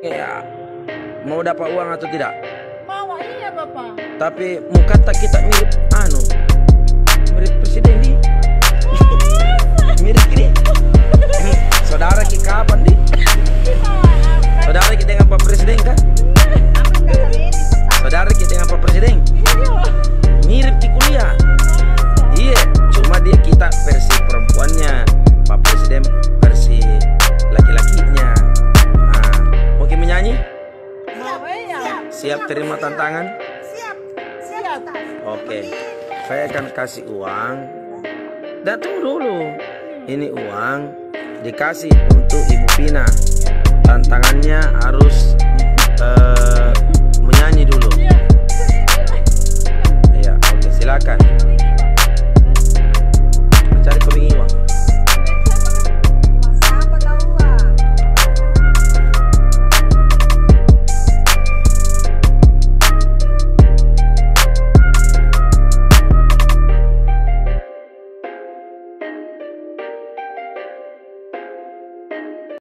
Ya, mau dapat uang atau tidak? Mau, iya Bapak. Tapi muka tak kita mirip mirip presiden di. Mirip ini. Saudara kita kapan di? Saudara kita dengan Pak Presiden kan? Saudara kita dengan Pak Presiden. Mirip di kuliah. Iya, cuma dia kita versi perempuannya, Pak Presiden versi laki-lakinya. Nah, oke menyanyi? Mau, iya. Siap terima tantangan? Siap. Siap. Oke, saya akan kasih uang. Tunggu dulu. Ini uang dikasih untuk Ibu Pina. Tantangannya harus menyanyi dulu.